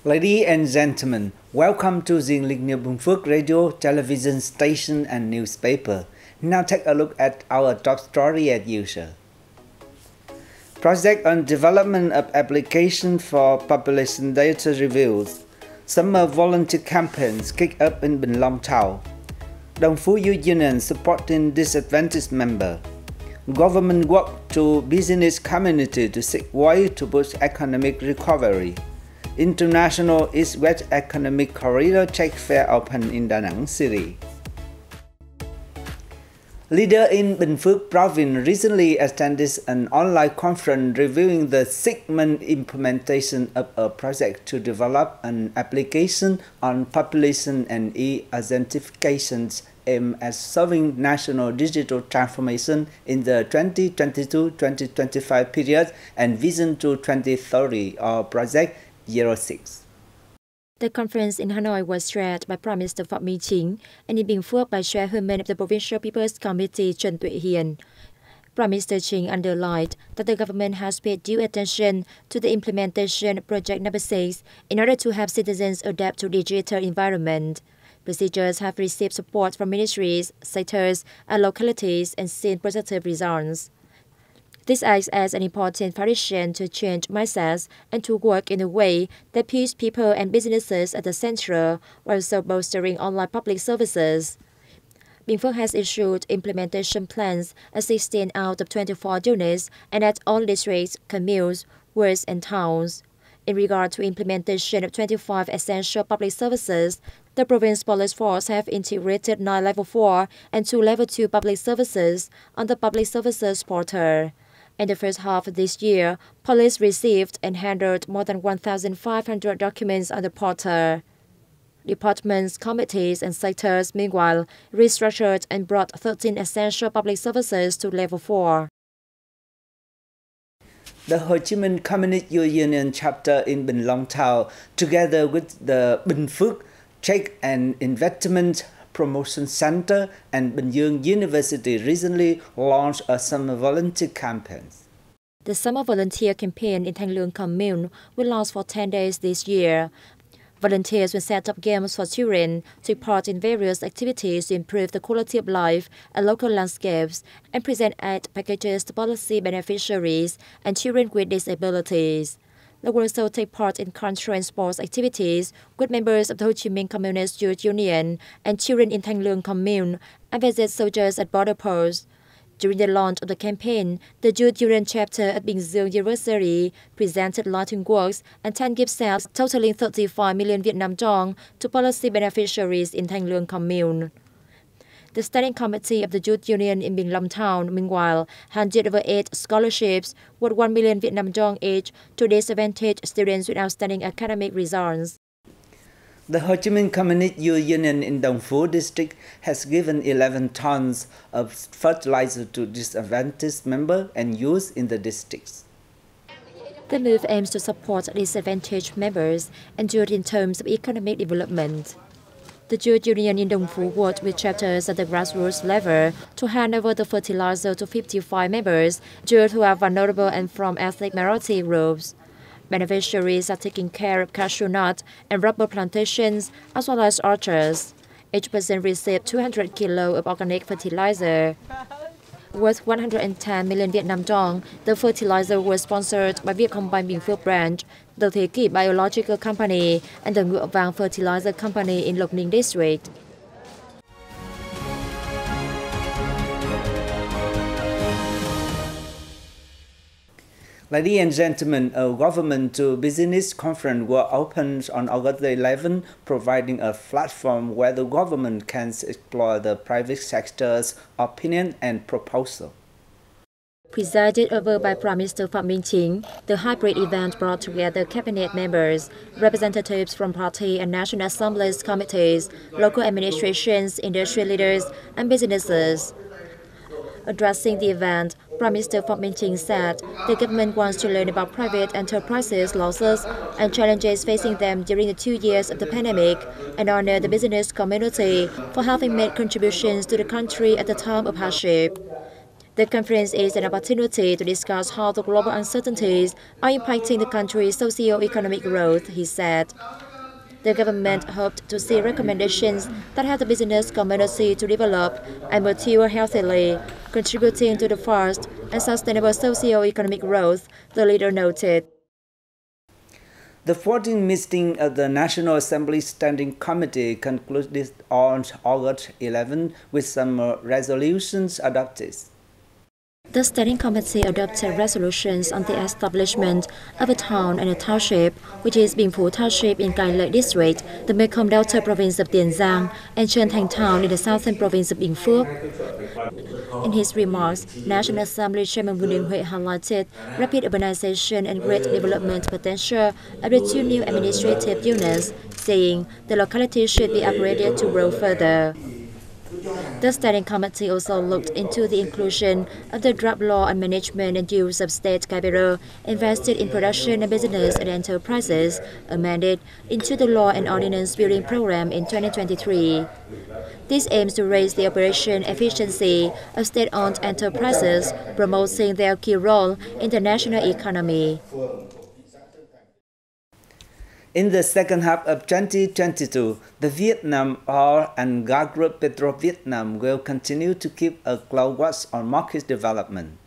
Ladies and gentlemen, welcome to the Bình Phước radio, television station and newspaper. Now take a look at our top story as usual. Project on development of application for population data reviews. Summer volunteer campaigns kick up in Bình Long Town. Đồng Phú Union supporting disadvantaged member. Government work to business community to seek ways to boost economic recovery. International East-West Economic Corridor Trade Fair open in Da Nang City. Leader in Bình Phước province recently attended an online conference reviewing the 6-month implementation of a project to develop an application on population and e-identifications aimed at solving national digital transformation in the 2022-2025 period and Vision to 2030 or Project 06. The conference in Hanoi was chaired by Prime Minister Phạm Minh Chính and in Bình Phước by Chairwoman of the Provincial People's Committee Trần Hiền. Prime Minister Chính underlined that the government has paid due attention to the implementation of Project number 6 in order to have citizens adapt to digital environment. Procedures have received support from ministries, sectors, and localities and seen positive results. This acts as an important foundation to change mindsets and to work in a way that puts people and businesses at the center while also bolstering online public services. Bình Phước has issued implementation plans at 16 out of 24 units and at all districts, communes, wards, and towns. In regard to implementation of 25 essential public services, the province police force have integrated 9 level 4 and 2 level 2 public services on the public services portal. In the first half of this year, police received and handled more than 1,500 documents on the portal. Departments, committees, and sectors, meanwhile, restructured and brought 13 essential public services to level 4. The Ho Chi Minh Communist Union chapter in Bình Long Town, together with the Bình Phước Trade and Investment Promotion Center and Bình Dương University recently launched a summer volunteer campaign. The summer volunteer campaign in Thanh Luang commune will last for 10 days this year. Volunteers will set up games for children, take part in various activities to improve the quality of life and local landscapes, and present aid packages to policy beneficiaries and children with disabilities. They will also take part in cultural and sports activities with members of the Ho Chi Minh Communist Youth Union and children in Thanh Luang commune and visit soldiers at border posts. During the launch of the campaign, the Youth Union chapter at Bình Dương University presented lighting works and 10 gift sets totaling 35 million Vietnam dong to policy beneficiaries in Thanh Luang commune. The Standing Committee of the Youth Union in Bình Long Town, meanwhile, handed over 8 scholarships worth 1 million Vietnam dong each to disadvantaged students with outstanding academic results. The Ho Chi Minh Communist Union in Đồng Phú district has given 11 tons of fertilizer to disadvantaged members and youth in the districts. The move aims to support disadvantaged members and youth in terms of economic development. The Youth Union in Đồng Phú worked with chapters at the grassroots level to hand over the fertilizer to 55 members, youth who are vulnerable and from ethnic minority groups. Beneficiaries are taking care of cashew nut and rubber plantations as well as orchards. Each person received 200 kg of organic fertilizer. Worth 110 million Vietnam dong, the fertilizer was sponsored by Vietcombank Bình Phước branch, the Thế Kỷ Biological Company, and the Ngựa Vàng Fertilizer Company in Lộc Ninh district. Ladies and gentlemen, a government-to-business conference was opened on August 11, providing a platform where the government can explore the private sector's opinion and proposal. Presided over by Prime Minister Phạm Minh Chính, the hybrid event brought together cabinet members, representatives from party and National Assembly's committees, local administrations, industry leaders, and businesses. Addressing the event, Prime Minister Phạm Minh Chính said the government wants to learn about private enterprises' losses and challenges facing them during the 2 years of the pandemic and honor the business community for having made contributions to the country at the time of hardship. The conference is an opportunity to discuss how the global uncertainties are impacting the country's socio-economic growth, he said. The government hoped to see recommendations that help the business community to develop and mature healthily, contributing to the fast and sustainable socio-economic growth, the leader noted. The 14th meeting of the National Assembly Standing Committee concluded on August 11 with some resolutions adopted. The Standing Committee adopted resolutions on the establishment of a town and a township, which is Bình Phước Township in Cai Lậy District, the Mekong Delta province of Tiền Giang, and Truyền Town in the southern province of Bình Phước. In his remarks, National Assembly Chairman Vương Huệ highlighted rapid urbanization and great development potential of the two new administrative units, saying the locality should be upgraded to grow further. The Standing Committee also looked into the inclusion of the draft law on management and use of state capital invested in production and business and enterprises, amended into the Law and Ordinance Building Program in 2023. This aims to raise the operation efficiency of state-owned enterprises, promoting their key role in the national economy. In the second half of 2022, the Vietnam Oil and Gas Group Petro-Vietnam will continue to keep a close watch on market development.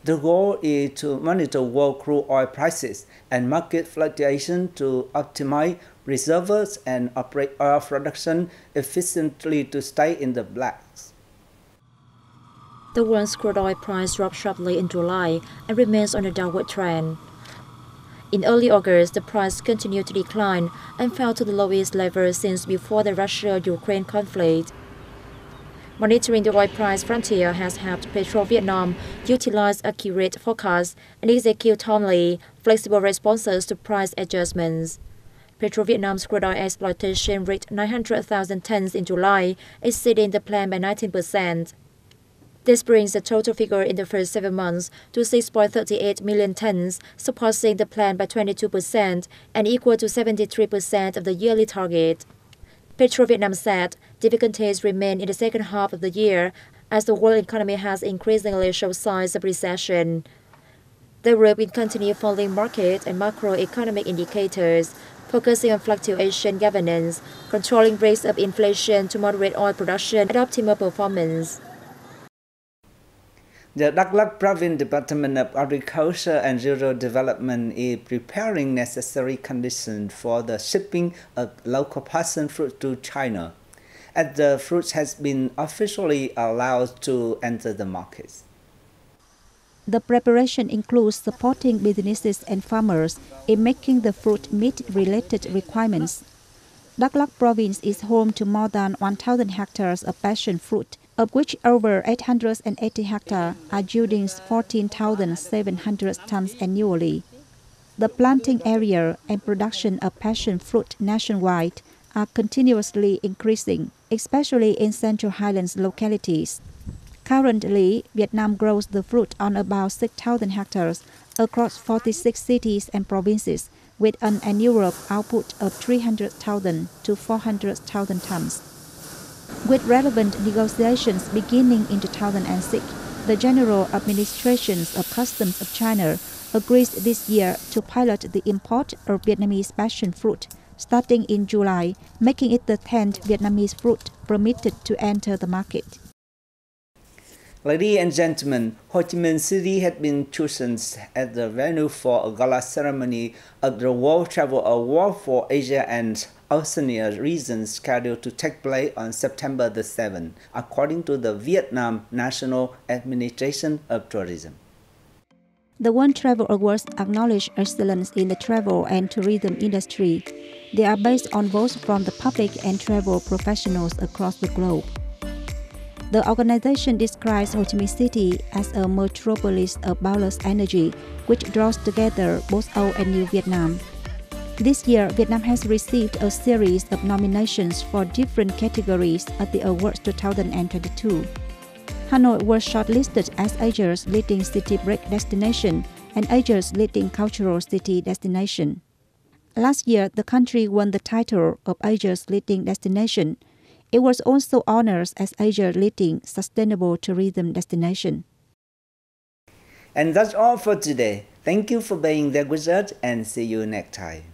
The goal is to monitor world crude oil prices and market fluctuation to optimize reserves and operate oil production efficiently to stay in the black. The world's crude oil price dropped sharply in July and remains on a downward trend. In early August, the price continued to decline and fell to the lowest level since before the Russia-Ukraine conflict. Monitoring the oil price frontier has helped Petro-Vietnam utilize accurate forecasts and execute timely, flexible responses to price adjustments. Petro-Vietnam's crude oil exploitation reached 900,000 tons in July, exceeding the plan by 19%. This brings the total figure in the first 7 months to 6.38 million tons, surpassing the plan by 22% and equal to 73% of the yearly target. Petro-Vietnam said difficulties remain in the second half of the year as the world economy has increasingly shown signs of recession. The group will continue following market and macroeconomic indicators, focusing on fluctuation governance, controlling rates of inflation to moderate oil production and optimal performance. The Đắk Lắk Province Department of Agriculture and Rural Development is preparing necessary conditions for the shipping of local passion fruit to China, as the fruit has been officially allowed to enter the markets. The preparation includes supporting businesses and farmers in making the fruit meet related requirements. Đắk Lắk Province is home to more than 1,000 hectares of passion fruit, of which over 880 hectares are yielding 14,700 tons annually. The planting area and production of passion fruit nationwide are continuously increasing, especially in Central Highlands localities. Currently, Vietnam grows the fruit on about 6,000 hectares across 46 cities and provinces, with an annual output of 300,000 to 400,000 tons. With relevant negotiations beginning in 2006, the General Administration of Customs of China agrees this year to pilot the import of Vietnamese passion fruit, starting in July, making it the 10th Vietnamese fruit permitted to enter the market. Ladies and gentlemen, Ho Chi Minh City had been chosen as the venue for a gala ceremony of the World Travel Award for Asia and Oceania region scheduled to take place on September the 7th, according to the Vietnam National Administration of Tourism. The World Travel Awards acknowledge excellence in the travel and tourism industry. They are based on votes from the public and travel professionals across the globe. The organization describes Ho Chi Minh City as a metropolis of boundless energy, which draws together both old and new Vietnam. This year, Vietnam has received a series of nominations for different categories at the awards 2022. Hanoi was shortlisted as Asia's leading city break destination and Asia's leading cultural city destination. Last year, the country won the title of Asia's leading destination. It was also honored as Asia's leading sustainable tourism destination. And that's all for today. Thank you for being there with us and see you next time.